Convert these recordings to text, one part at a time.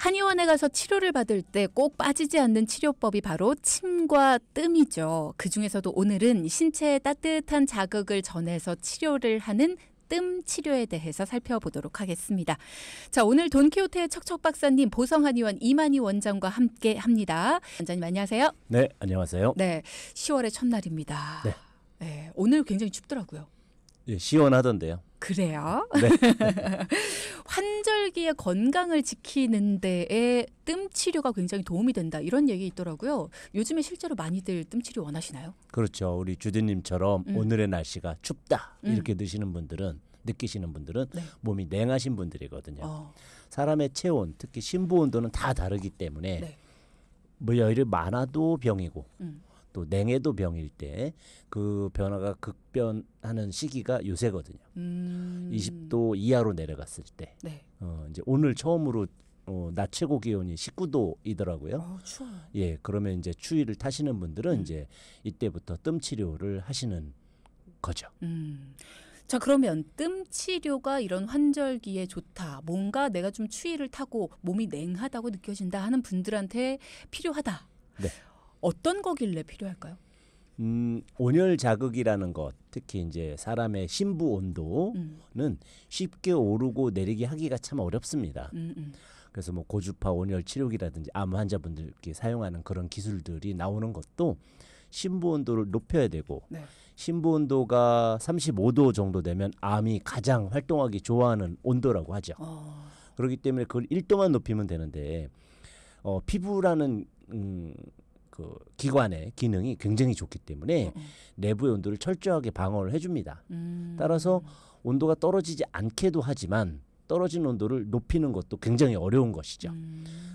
한의원에 가서 치료를 받을 때 꼭 빠지지 않는 치료법이 바로 침과 뜸이죠. 그중에서도 오늘은 신체에 따뜻한 자극을 전해서 치료를 하는 뜸 치료에 대해서 살펴보도록 하겠습니다. 자, 오늘 돈키호테의 척척 박사님, 보성한의원 이만희 원장과 함께 합니다. 원장님 안녕하세요. 네, 안녕하세요. 네, 10월의 첫날입니다. 네. 네, 오늘 굉장히 춥더라고요. 예, 시원하던데요. 그래요? 네. 환절기의 건강을 지키는 데에 뜸 치료가 굉장히 도움이 된다. 이런 얘기 있더라고요. 요즘에 실제로 많이들 뜸 치료 원하시나요? 그렇죠. 우리 주디님처럼 오늘의 날씨가 춥다 이렇게 느끼시는 분들은 네. 몸이 냉하신 분들이거든요. 사람의 체온, 특히 심부 온도는 다 다르기 때문에 네. 뭐 열이 많아도 병이고 또 냉해도 병일 때 그 변화가 극변하는 시기가 요새거든요. 20도 이하로 내려갔을 때. 네. 이제 오늘 처음으로 낮 최고 기온이 19도이더라고요. 추워요. 예, 그러면 이제 추위를 타시는 분들은 이제 이때부터 뜸 치료를 하시는 거죠. 자, 그러면 뜸 치료가 이런 환절기에 좋다. 뭔가 내가 좀 추위를 타고 몸이 냉하다고 느껴진다 하는 분들한테 필요하다. 네. 어떤 거길래 필요할까요? 온열 자극이라는 것, 특히 이제 사람의 심부 온도는 쉽게 오르고 내리게 하기가 참 어렵습니다. 그래서 뭐 고주파 온열 치료기라든지 암 환자분들께 사용하는 그런 기술들이 나오는 것도 심부 온도를 높여야 되고 네. 심부 온도가 35도 정도 되면 암이 가장 활동하기 좋아하는 온도라고 하죠. 그렇기 때문에 그걸 1도만 높이면 되는데 피부라는 그 기관의 기능이 굉장히 좋기 때문에 내부의 온도를 철저하게 방어를 해줍니다. 따라서 온도가 떨어지지 않게도 하지만 떨어진 온도를 높이는 것도 굉장히 어려운 것이죠.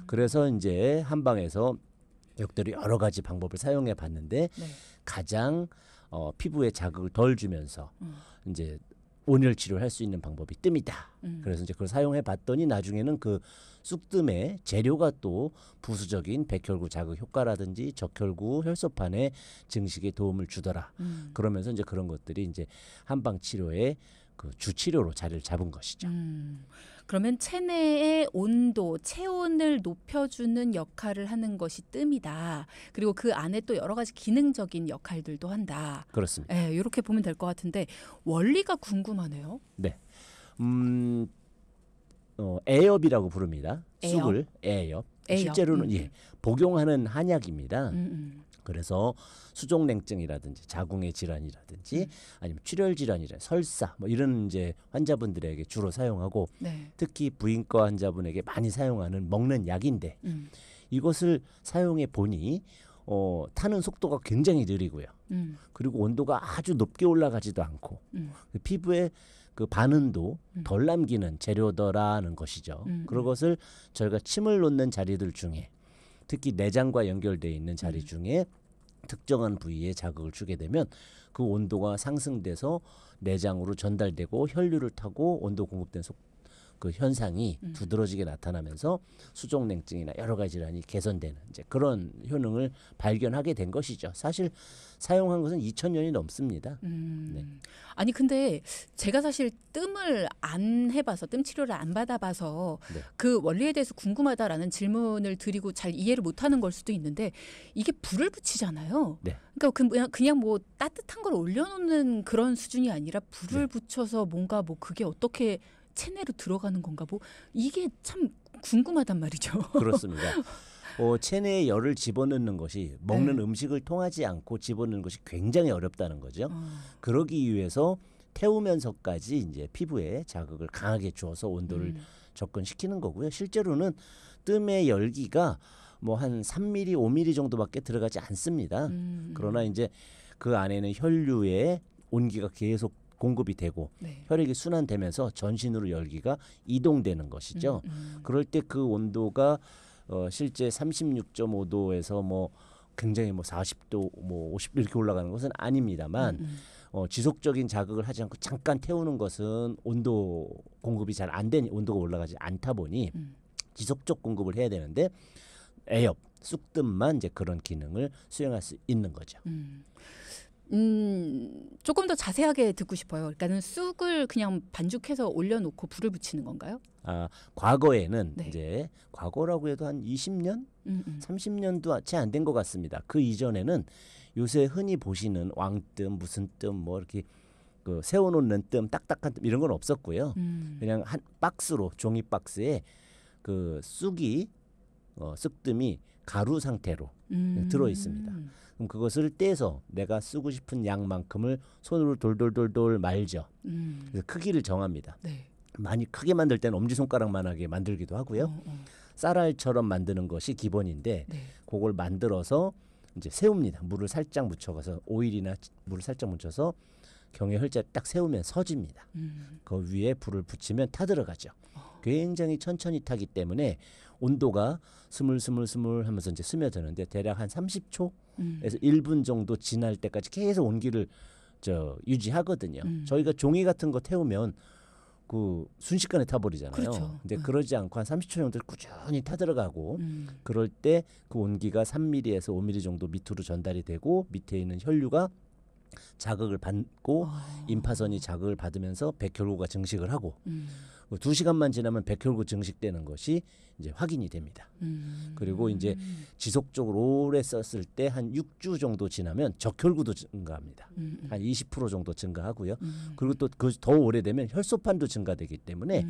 그래서 이제 한방에서 역대로 여러 가지 방법을 사용해 봤는데 네. 가장 피부에 자극을 덜 주면서 이제 온열 치료를 할 수 있는 방법이 뜸이다. 그래서 이제 그걸 사용해 봤더니 나중에는 그 쑥뜸의 재료가 또 부수적인 백혈구 자극 효과라든지 적혈구 혈소판의 증식에 도움을 주더라. 그러면서 이제 그런 것들이 이제 한방 치료의 그 주치료로 자리를 잡은 것이죠. 그러면 체내의 온도, 체온을 높여주는 역할을 하는 것이 뜸이다. 그리고 그 안에 또 여러 가지 기능적인 역할들도 한다. 그렇습니다. 네, 이렇게 보면 될 것 같은데 원리가 궁금하네요. 네. 애엽이라고 부릅니다. 애엽? 쑥을 애엽. 애엽. 실제로는 예, 복용하는 한약입니다. 그래서 수족냉증이라든지 자궁의 질환이라든지 아니면 출혈 질환이라든지 설사 뭐 이런 이제 환자분들에게 주로 사용하고 네. 특히 부인과 환자분에게 많이 사용하는 먹는 약인데 이것을 사용해 보니 타는 속도가 굉장히 느리고요. 그리고 온도가 아주 높게 올라가지도 않고 피부에 그 반응도 덜 남기는 재료더라는 것이죠. 그런 것을 저희가 침을 놓는 자리들 중에 특히 내장과 연결되어 있는 자리 중에 특정한 부위에 자극을 주게 되면 그 온도가 상승돼서 내장으로 전달되고 혈류를 타고 온도 공급된 그 현상이 두드러지게 나타나면서 수족냉증이나 여러 가지 질환이 개선되는 이제 그런 효능을 발견하게 된 것이죠. 사실 사용한 것은 2000년이 넘습니다. 네. 아니 근데 제가 사실 뜸을 안 해봐서 뜸 치료를 안 받아봐서 네. 그 원리에 대해서 궁금하다라는 질문을 드리고 잘 이해를 못하는 걸 수도 있는데 이게 불을 붙이잖아요. 네. 그러니까 그냥 뭐 따뜻한 걸 올려놓는 그런 수준이 아니라 불을 붙여서 뭔가 뭐 그게 어떻게 체내로 들어가는 건가 뭐 이게 참 궁금하단 말이죠. 그렇습니다. 체내에 열을 집어넣는 것이 먹는 음식을 통하지 않고 집어넣는 것이 굉장히 어렵다는 거죠. 그러기 위해서 태우면서까지 이제 피부에 자극을 강하게 주어서 온도를 접근시키는 거고요. 실제로는 뜸의 열기가 뭐 한 3mm, 5mm 정도밖에 들어가지 않습니다. 그러나 이제 그 안에는 혈류의 온기가 계속 공급이 되고 혈액이 순환되면서 전신으로 열기가 이동되는 것이죠. 그럴 때 그 온도가 실제 36.5도에서 뭐 굉장히 뭐 40도, 뭐 50도 이렇게 올라가는 것은 아닙니다만 지속적인 자극을 하지 않고 잠깐 태우는 것은 온도 공급이 잘 안 되니 온도가 올라가지 않다 보니 지속적 공급을 해야 되는데 애엽, 쑥뜸만 이제 그런 기능을 수행할 수 있는 거죠. 조금 더 자세하게 듣고 싶어요. 그러니까는 쑥을 그냥 반죽해서 올려놓고 불을 붙이는 건가요? 과거에는 네. 이제 과거라고 해도 한 20년, 30년도 채 안 된 것 같습니다. 그 이전에는 요새 흔히 보시는 왕뜸, 무슨 뜸, 뭐 이렇게 그 세워놓는 뜸, 딱딱한 뜸 이런 건 없었고요. 그냥 한 박스로 종이 박스에 그 쑥이 쑥뜸이 가루 상태로 들어 있습니다. 그럼 그것을 떼서 내가 쓰고 싶은 양만큼을 손으로 돌돌돌돌 말죠. 그래서 크기를 정합니다. 네. 많이 크게 만들 때는 엄지손가락만하게 만들기도 하고요. 쌀알처럼 만드는 것이 기본인데 네. 그걸 만들어서 이제 세웁니다. 물을 살짝 묻혀서 오일이나 물을 살짝 묻혀서 경에 혈자를 딱 세우면 서집니다. 그 위에 불을 붙이면 타들어가죠. 굉장히 천천히 타기 때문에 온도가 스물스물 하면서 이제 스며드는데 대략 한 30초에서 1분 정도 지날 때까지 계속 온기를 유지하거든요. 저희가 종이 같은 거 태우면 그 순식간에 타버리잖아요. 그렇죠. 근데 그러지 않고 한 30초 정도 꾸준히 타들어가고 그럴 때 그 온기가 3mm에서 5mm 정도 밑으로 전달이 되고 밑에 있는 혈류가 자극을 받고 임파선이 자극을 받으면서 백혈구가 증식을 하고 2시간만 지나면 백혈구 증식되는 것이 이제 확인이 됩니다. 그리고 이제 지속적으로 오래 썼을 때 한 6주 정도 지나면 적혈구도 증가합니다. 한 20% 정도 증가하고요. 그리고 또 그 더 오래되면 혈소판도 증가되기 때문에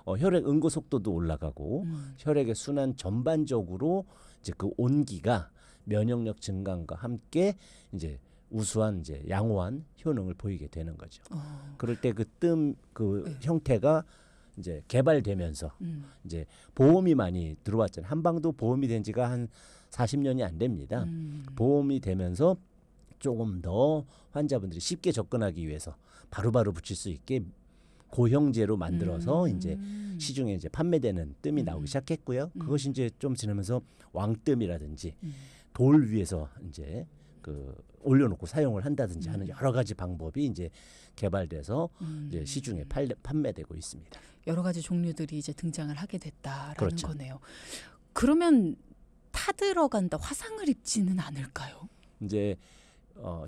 혈액 응고 속도도 올라가고 혈액의 순환 전반적으로 이제 그 온기가 면역력 증강과 함께 이제 우수한 이제 양호한 효능을 보이게 되는 거죠. 그럴 때 그 뜸 그 형태가 이제 개발되면서 이제 보험이 많이 들어왔잖아요. 한방도 보험이 된 지가 한 40년이 안 됩니다. 보험이 되면서 조금 더 환자분들이 쉽게 접근하기 위해서 바로바로 붙일 수 있게 고형제로 만들어서 이제 시중에 이제 판매되는 뜸이 나오기 시작했고요. 그것이 이제 좀 지나면서 왕뜸이라든지 돌 위에서 이제 그 올려놓고 사용을 한다든지 하는 여러 가지 방법이 이제 개발돼서 이제 시중에 판매되고 있습니다. 여러 가지 종류들이 이제 등장을 하게 됐다라는 그렇죠. 거네요. 그러면 타들어간다, 화상을 입지는 않을까요? 이제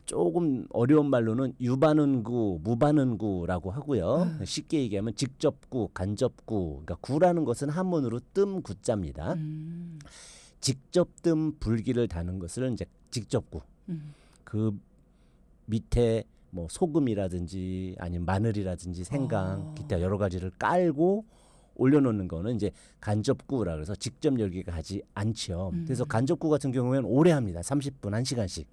조금 어려운 말로는 유반응구, 무반응구라고 하고요. 쉽게 얘기하면 직접구, 간접구. 그러니까 구라는 것은 한문으로 뜸 구자입니다. 직접 뜸 불기를 다는 것을 이제 직접구. 그 밑에 뭐 소금이라든지 아니면 마늘이라든지 생강, 기타 여러 가지를 깔고 올려놓는 거는 이제 간접구라 그래서 직접 열기가 하지 않죠. 그래서 간접구 같은 경우에는 오래 합니다. 30분, 1시간씩.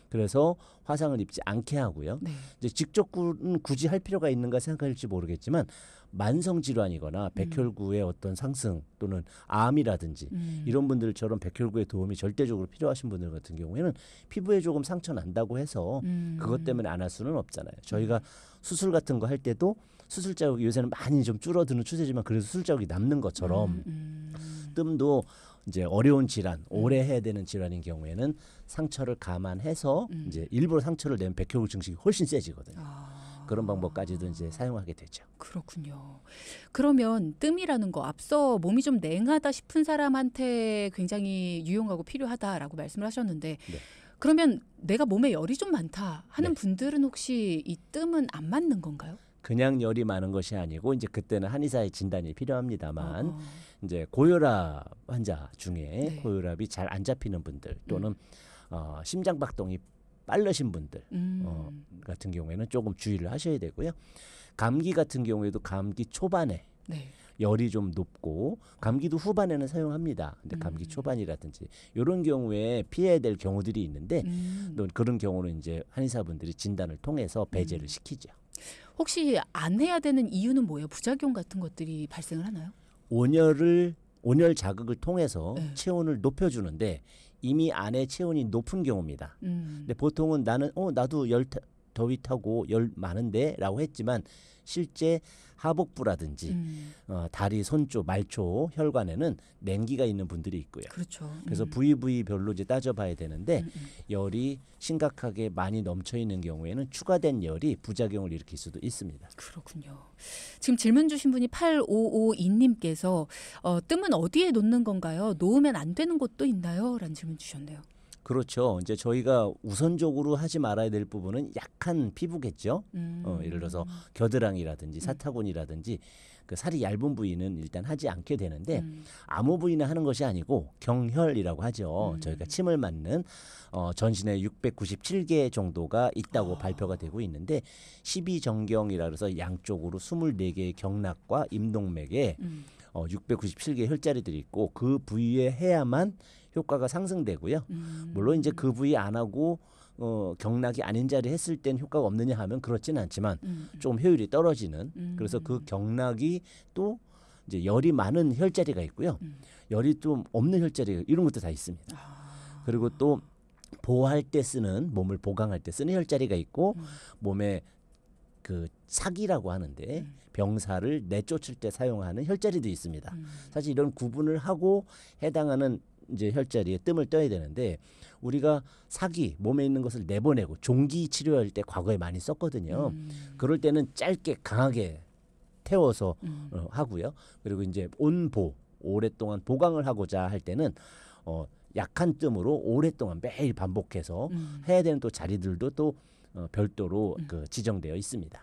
그래서 화상을 입지 않게 하고요. 네. 이제 직접구는 굳이 할 필요가 있는가 생각할지 모르겠지만 만성 질환이거나 백혈구의 어떤 상승 또는 암이라든지 이런 분들처럼 백혈구의 도움이 절대적으로 필요하신 분들 같은 경우에는 피부에 조금 상처 난다고 해서 그것 때문에 안 할 수는 없잖아요. 저희가 수술 같은 거 할 때도 수술 자국이 요새는 많이 좀 줄어드는 추세지만 그래도 수술 자국이 남는 것처럼 뜸도 이제 어려운 질환, 오래 해야 되는 질환인 경우에는 상처를 감안해서 이제 일부러 상처를 내면 백혈구 증식이 훨씬 세지거든요. 그런 방법까지도 이제 사용하게 되죠. 그렇군요. 그러면 뜸이라는 거 앞서 몸이 좀 냉하다 싶은 사람한테 굉장히 유용하고 필요하다라고 말씀을 하셨는데 네. 그러면 내가 몸에 열이 좀 많다 하는 네. 분들은 혹시 이 뜸은 안 맞는 건가요? 그냥 열이 많은 것이 아니고 이제 그때는 한의사의 진단이 필요합니다만 이제 고혈압 환자 중에 네. 고혈압이 잘 안 잡히는 분들 또는 심장 박동이 빠르신 분들 같은 경우에는 조금 주의를 하셔야 되고요. 감기 같은 경우에도 감기 초반에 네. 열이 좀 높고 감기도 후반에는 사용합니다. 근데 감기 초반이라든지 이런 경우에 피해야 될 경우들이 있는데 또 그런 경우는 이제 한의사분들이 진단을 통해서 배제를 시키죠. 혹시 안 해야 되는 이유는 뭐예요? 부작용 같은 것들이 발생을 하나요? 온열 자극을 통해서 네. 체온을 높여주는데 이미 안에 체온이 높은 경우입니다. 근데 보통은 나는 나도 더위 타고 열 많은데라고 했지만 실제 하복부라든지 다리, 손쪽, 말초, 혈관에는 냉기가 있는 분들이 있고요. 그렇죠. 그래서 부위별로 이제 따져봐야 되는데 열이 심각하게 많이 넘쳐 있는 경우에는 추가된 열이 부작용을 일으킬 수도 있습니다. 그렇군요. 지금 질문 주신 분이 8552님께서 뜸은 어디에 놓는 건가요? 놓으면 안 되는 곳도 있나요? 라는 질문 주셨네요. 그렇죠. 이제 저희가 우선적으로 하지 말아야 될 부분은 약한 피부겠죠. 예를 들어서 겨드랑이라든지 사타구니라든지 그 살이 얇은 부위는 일단 하지 않게 되는데 아무 부위나 하는 것이 아니고 경혈이라고 하죠. 저희가 침을 맞는 전신에 697개 정도가 있다고 발표가 되고 있는데 12정경이라 그래서 양쪽으로 24개의 경락과 임동맥에 697개의 혈자리들이 있고 그 부위에 해야만 효과가 상승되고요. 물론 이제 그 부위 안 하고 경락이 아닌 자리에 했을 땐 효과가 없느냐 하면 그렇지는 않지만 좀 효율이 떨어지는 그래서 그 경락이 또 이제 열이 많은 혈자리가 있고요. 열이 좀 없는 혈자리가 이런 것도 다 있습니다. 그리고 또 보호할 때 쓰는 몸을 보강할 때 쓰는 혈자리가 있고 몸에 그 사기라고 하는데 병사를 내쫓을 때 사용하는 혈자리도 있습니다. 사실 이런 구분을 하고 해당하는 이제 혈자리에 뜸을 떠야 되는데 우리가 사기 몸에 있는 것을 내보내고 종기 치료할 때 과거에 많이 썼거든요. 그럴 때는 짧게 강하게 태워서 하고요. 그리고 이제 온보 오랫동안 보강을 하고자 할 때는 약한 뜸으로 오랫동안 매일 반복해서 해야 되는 또 자리들도 또 별도로 그 지정되어 있습니다.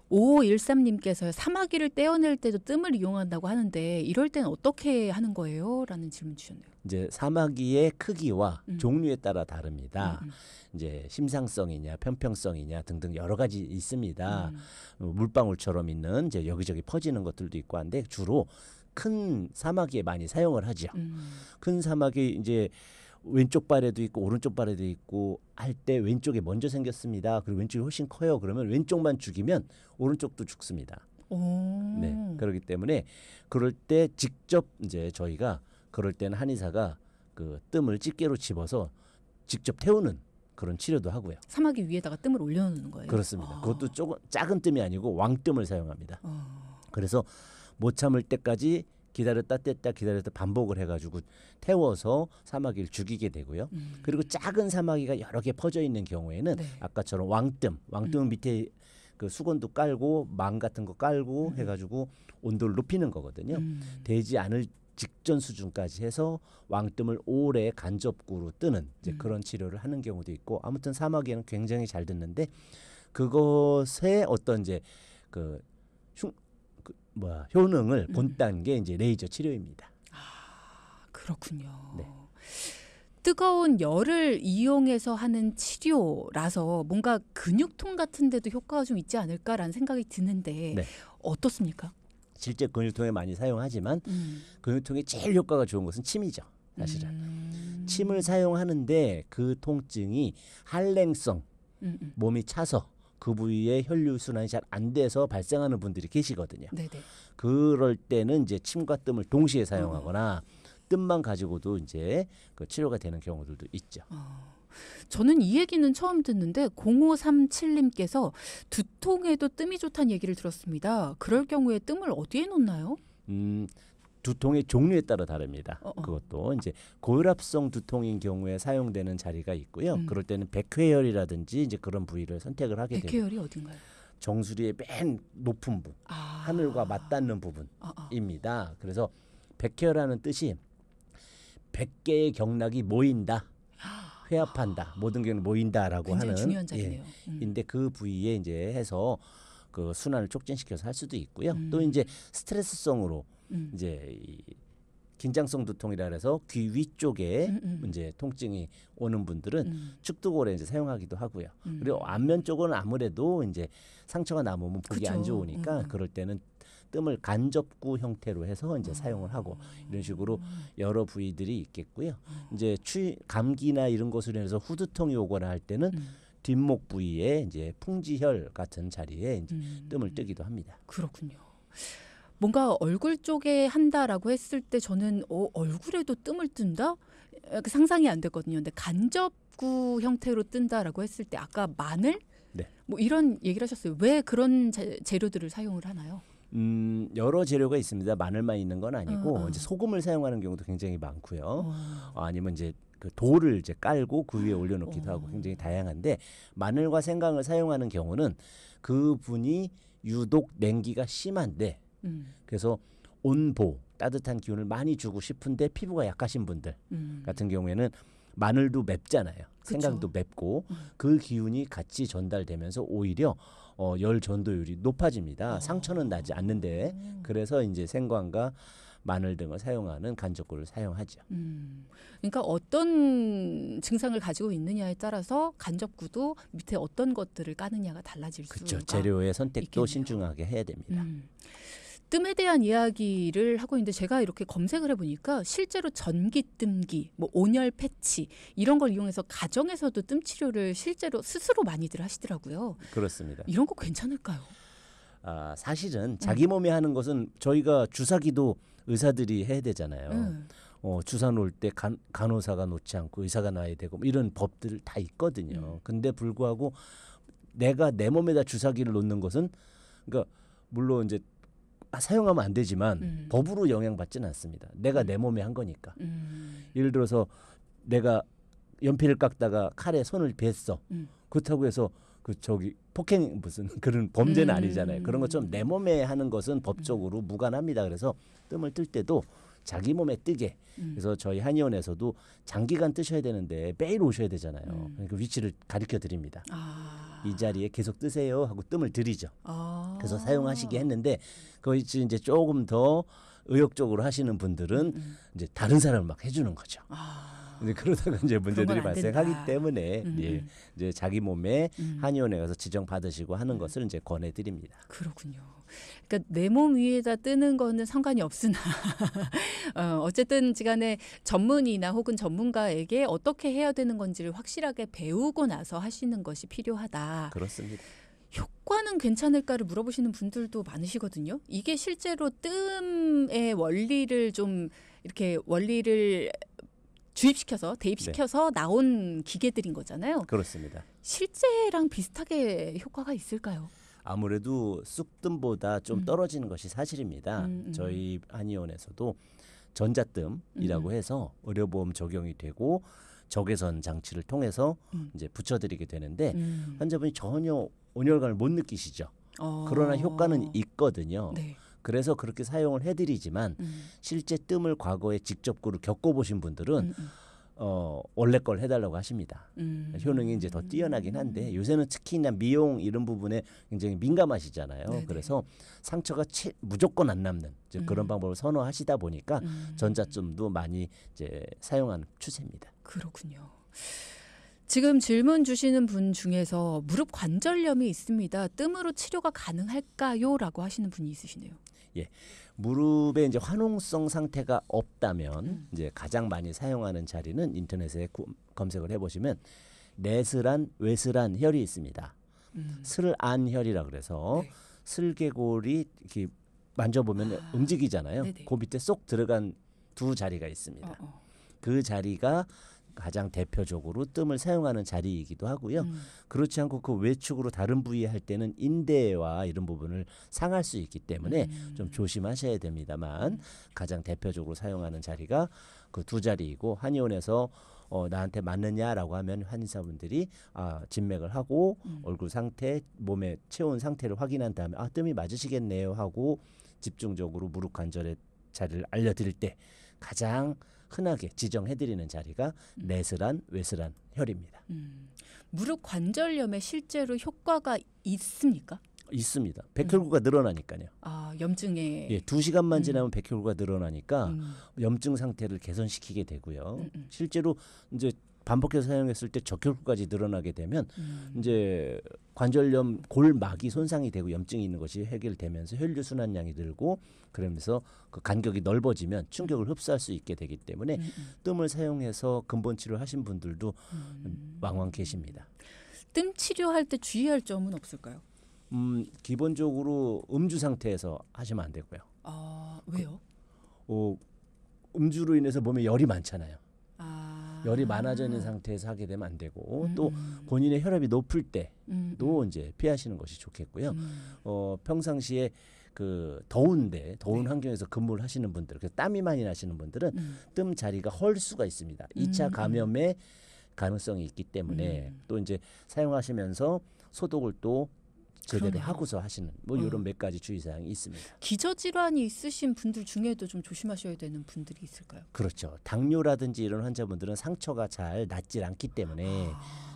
5513님께서 사마귀를 떼어낼 때도 뜸을 이용한다고 하는데 이럴 때는 어떻게 하는 거예요? 라는 질문 주셨네요. 이제 사마귀의 크기와 종류에 따라 다릅니다. 이제 심상성이냐 편평성이냐 등등 여러 가지 있습니다. 물방울처럼 있는 이제 여기저기 퍼지는 것들도 있고 한데 주로 큰 사마귀에 많이 사용을 하죠. 큰 사마귀 이제 왼쪽 발에도 있고 오른쪽 발에도 있고 할 때 왼쪽에 먼저 생겼습니다. 그리고 왼쪽이 훨씬 커요. 그러면 왼쪽만 죽이면 오른쪽도 죽습니다. 네, 그렇기 때문에 그럴 때 직접 이제 저희가 그럴 때는 한의사가 그 뜸을 집게로 집어서 직접 태우는 그런 치료도 하고요. 사마귀 위에다가 뜸을 올려놓는 거예요? 그렇습니다. 그것도 조금 작은 뜸이 아니고 왕뜸을 사용합니다. 그래서 못 참을 때까지 기다렸다 뗐다 기다렸다 반복을 해가지고 태워서 사마귀를 죽이게 되고요. 그리고 작은 사마귀가 여러 개 퍼져 있는 경우에는 네. 아까처럼 왕뜸 밑에 그 수건도 깔고 망 같은 거 깔고 해가지고 온도를 높이는 거거든요. 되지 않을 직전 수준까지 해서 왕뜸을 오래 간접구로 뜨는 이제 그런 치료를 하는 경우도 있고 아무튼 사마귀는 굉장히 잘 듣는데 그것의 어떤 이제 효능을 본딴 게 이제 레이저 치료입니다. 그렇군요. 네. 뜨거운 열을 이용해서 하는 치료라서 뭔가 근육통 같은 데도 효과가 좀 있지 않을까라는 생각이 드는데 네. 어떻습니까? 실제 근육통에 많이 사용하지만 근육통에 제일 효과가 좋은 것은 침이죠. 사실은. 침을 사용하는데 그 통증이 한랭성 몸이 차서 그 부위에 혈류순환이 잘 안 돼서 발생하는 분들이 계시거든요. 네네. 그럴 때는 이제 침과 뜸을 동시에 사용하거나 뜸만 가지고도 이제 그 치료가 되는 경우들도 있죠. 저는 이 얘기는 처음 듣는데 0537님께서 두통에도 뜸이 좋다는 얘기를 들었습니다. 그럴 경우에 뜸을 어디에 놓나요? 두통의 종류에 따라 다릅니다. 그것도 이제 고혈압성 두통인 경우에 사용되는 자리가 있고요. 그럴 때는 백회혈이라든지 이제 그런 부위를 선택을 하게 됩니다. 백회혈이 어딘가요? 정수리의 맨 높은 부분, 하늘과 맞닿는 부분입니다. 그래서 백회혈이라는 뜻이 100개의 경락이 모인다, 회합한다, 모든 경락이 모인다라고 하는 중요한 자리네요. 인데 그 부위에 이제 해서 그 순환을 촉진시켜서 할 수도 있고요. 또 이제 스트레스성으로 이제 이 긴장성 두통이라 해서 귀 위쪽에 이제 통증이 오는 분들은 축두골에 이제 사용하기도 하고요. 그리고 안면 쪽은 아무래도 이제 상처가 남으면 보기 안 좋으니까 그럴 때는 뜸을 간접구 형태로 해서 이제 사용을 하고 이런 식으로 여러 부위들이 있겠고요. 이제 감기나 이런 것으로 인해서 후두통이 오거나 할 때는 뒷목 부위에 이제 풍지혈 같은 자리에 이제 뜸을 뜨기도 합니다. 그렇군요. 뭔가 얼굴 쪽에 한다라고 했을 때 저는 얼굴에도 뜸을 뜬다? 상상이 안 됐거든요. 근데 간접구 형태로 뜬다라고 했을 때 아까 마늘? 네. 뭐 이런 얘기를 하셨어요. 왜 그런 재료들을 사용을 하나요? 여러 재료가 있습니다. 마늘만 있는 건 아니고 이제 소금을 사용하는 경우도 굉장히 많고요. 아니면 이제 그 돌을 이제 깔고 그 위에 올려놓기도 하고 굉장히 다양한데 마늘과 생강을 사용하는 경우는 그 분이 유독 냉기가 심한데 그래서 온보 따뜻한 기운을 많이 주고 싶은데 피부가 약하신 분들 같은 경우에는 마늘도 맵잖아요. 그쵸. 생강도 맵고 그 기운이 같이 전달되면서 오히려 열 전도율이 높아집니다. 상처는 나지 않는데 그래서 이제 생강과 마늘 등을 사용하는 간접구를 사용하죠. 그러니까 어떤 증상을 가지고 있느냐에 따라서 간접구도 밑에 어떤 것들을 까느냐가 달라질 그렇죠. 수가 재료의 선택도 있겠네요. 신중하게 해야 됩니다. 뜸에 대한 이야기를 하고 있는데 제가 이렇게 검색을 해보니까 실제로 전기 뜸기, 뭐 온열 패치 이런 걸 이용해서 가정에서도 뜸 치료를 실제로 스스로 많이들 하시더라고요. 그렇습니다. 이런 거 괜찮을까요? 사실은 자기 몸에 하는 것은 저희가 주사기도 의사들이 해야 되잖아요. 음. 주사 놓을 때 간호사가 놓지 않고 의사가 놔야 되고 뭐 이런 법들 다 있거든요. 근데 불구하고 내가 내 몸에다 주사기를 놓는 것은 그러니까 물론 이제 사용하면 안 되지만 법으로 영향받지는 않습니다. 내가 내 몸에 한 거니까. 예를 들어서 내가 연필을 깎다가 칼에 손을 댔어. 그렇다고 해서 폭행 무슨 그런 범죄는 아니잖아요. 그런 것처럼 내 몸에 하는 것은 법적으로 무관합니다. 그래서 뜸을 뜰 때도 자기 몸에 뜨게. 그래서 저희 한의원에서도 장기간 뜨셔야 되는데 매일 오셔야 되잖아요. 그러니까 위치를 가르쳐 드립니다. 이 자리에 계속 뜨세요 하고 뜸을 들이죠. 그래서 사용하시게 했는데 그것이 이제 조금 더 의욕적으로 하시는 분들은 이제 다른 사람을 막 해주는 거죠. 근데 그러다가 이제 문제들이 발생하기 때문에 예, 이제 자기 몸에 한의원에 가서 지정 받으시고 하는 것을 이제 권해드립니다. 그렇군요. 그러니까 내 몸 위에다 뜨는 거는 상관이 없으나 어쨌든 간에 전문의나 혹은 전문가에게 어떻게 해야 되는 건지를 확실하게 배우고 나서 하시는 것이 필요하다. 그렇습니다. 효과는 괜찮을까를 물어보시는 분들도 많으시거든요. 이게 실제로 뜸의 원리를 좀 이렇게 원리를 주입시켜서 대입시켜서 나온 기계들인 거잖아요. 그렇습니다. 실제랑 비슷하게 효과가 있을까요? 아무래도 쑥뜸보다 좀 떨어지는 것이 사실입니다. 저희 한의원에서도 전자뜸이라고 해서 의료보험 적용이 되고 적외선 장치를 통해서 이제 붙여드리게 되는데 환자분이 전혀 온열감을 못 느끼시죠. 그러나 효과는 있거든요. 네. 그래서 그렇게 사용을 해드리지만 실제 뜸을 과거에 직접 겪어보신 분들은 원래 걸 해달라고 하십니다. 효능이 이제 더 뛰어나긴 한데 요새는 특히나 미용 이런 부분에 굉장히 민감하시잖아요. 네네. 그래서 상처가 무조건 안 남는 그런 방법을 선호하시다 보니까 전자뜸도 많이 이제 사용하는 추세입니다. 그렇군요. 지금 질문 주시는 분 중에서 무릎 관절염이 있습니다. 뜸으로 치료가 가능할까요? 라고 하시는 분이 있으시네요. 예, 무릎에 이제 화농성 상태가 없다면 이제 가장 많이 사용하는 자리는 인터넷에 검색을 해보시면 내슬한 외슬한 혈이 있습니다. 슬안혈이라 그래서 네. 슬개골이 이렇게 만져보면 움직이잖아요. 네네. 그 밑에 쏙 들어간 두 자리가 있습니다. 그 자리가 가장 대표적으로 뜸을 사용하는 자리이기도 하고요. 그렇지 않고 그 외축으로 다른 부위에 할 때는 인대와 이런 부분을 상할 수 있기 때문에 좀 조심하셔야 됩니다만 가장 대표적으로 사용하는 자리가 그 두 자리이고 한의원에서 나한테 맞느냐라고 하면 한의사분들이 진맥을 하고 얼굴 상태, 몸의 체온 상태를 확인한 다음에 뜸이 맞으시겠네요 하고 집중적으로 무릎 관절의 자리를 알려드릴 때 가장 흔하게 지정해드리는 자리가 내슬한 외슬한 혈입니다. 무릎 관절염에 실제로 효과가 있습니까? 있습니다. 백혈구가 늘어나니까요. 염증에. 예, 2시간만 지나면 백혈구가 늘어나니까 염증 상태를 개선시키게 되고요. 실제로 이제 반복해서 사용했을 때 적혈구까지 늘어나게 되면 이제 관절염 골막이 손상이 되고 염증이 있는 것이 해결되면서 혈류 순환량이 늘고 그러면서 그 간격이 넓어지면 충격을 흡수할 수 있게 되기 때문에 뜸을 사용해서 근본 치료를 하신 분들도 왕왕 계십니다. 뜸 치료할 때 주의할 점은 없을까요? 기본적으로 음주 상태에서 하시면 안 되고요. 왜요? 음주로 인해서 몸에 열이 많잖아요. 열이 많아져 있는 상태에서 하게 되면 안 되고 또 본인의 혈압이 높을 때도 이제 피하시는 것이 좋겠고요. 평상시에 그 더운 환경에서 근무를 하시는 분들, 그래서 땀이 많이 나시는 분들은 뜸 자리가 헐 수가 있습니다. 2차 감염의 가능성이 있기 때문에 또 이제 사용하시면서 소독을 또 제대로 그러네요. 하고서 하시는 뭐 이런 몇 가지 주의사항이 있습니다. 기저질환이 있으신 분들 중에도 좀 조심하셔야 되는 분들이 있을까요? 그렇죠. 당뇨라든지 이런 환자분들은 상처가 잘 낫질 않기 때문에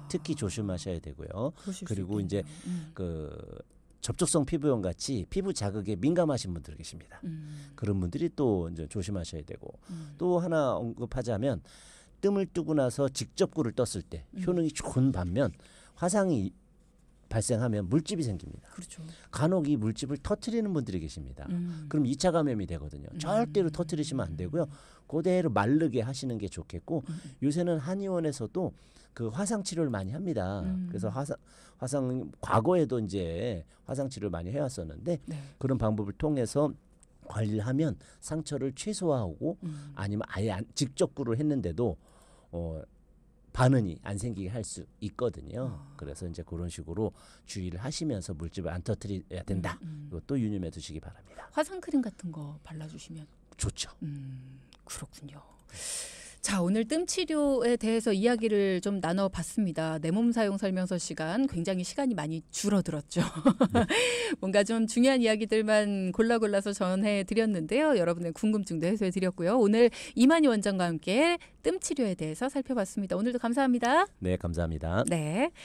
특히 조심하셔야 되고요. 그러실 그리고 수 이제 있겠네요. 그 접촉성 피부염 같이 피부 자극에 민감하신 분들 계십니다. 그런 분들이 또 이제 조심하셔야 되고 또 하나 언급하자면 뜸을 뜨고 나서 직접 꿀을 떴을 때 효능이 좋은 반면 화상이 발생하면 물집이 생깁니다. 그렇죠. 간혹 이 물집을 터트리는 분들이 계십니다. 그럼 2차 감염이 되거든요. 절대로 터트리시면 안 되고요. 그대로 마르게 하시는 게 좋겠고 요새는 한의원에서도 그 화상 치료를 많이 합니다. 그래서 화상 과거에도 이제 화상 치료를 많이 해왔었는데 네. 그런 방법을 통해서 관리를 하면 상처를 최소화하고 아니면 아예 직접 꿀을 했는데도 반응이 안 생기게 할 수 있거든요. 그래서 이제 그런 식으로 주의를 하시면서 물집을 안 터뜨려야 된다. 이것도 유념해 두시기 바랍니다. 화상 크림 같은 거 발라주시면 좋죠. 그렇군요. 자, 오늘 뜸 치료에 대해서 이야기를 좀 나눠봤습니다. 내 몸 사용 설명서 시간 굉장히 시간이 많이 줄어들었죠. 뭔가 좀 중요한 이야기들만 골라서 전해드렸는데요. 여러분의 궁금증도 해소해드렸고요. 오늘 이만희 원장과 함께 뜸 치료에 대해서 살펴봤습니다. 오늘도 감사합니다. 네, 감사합니다. 네.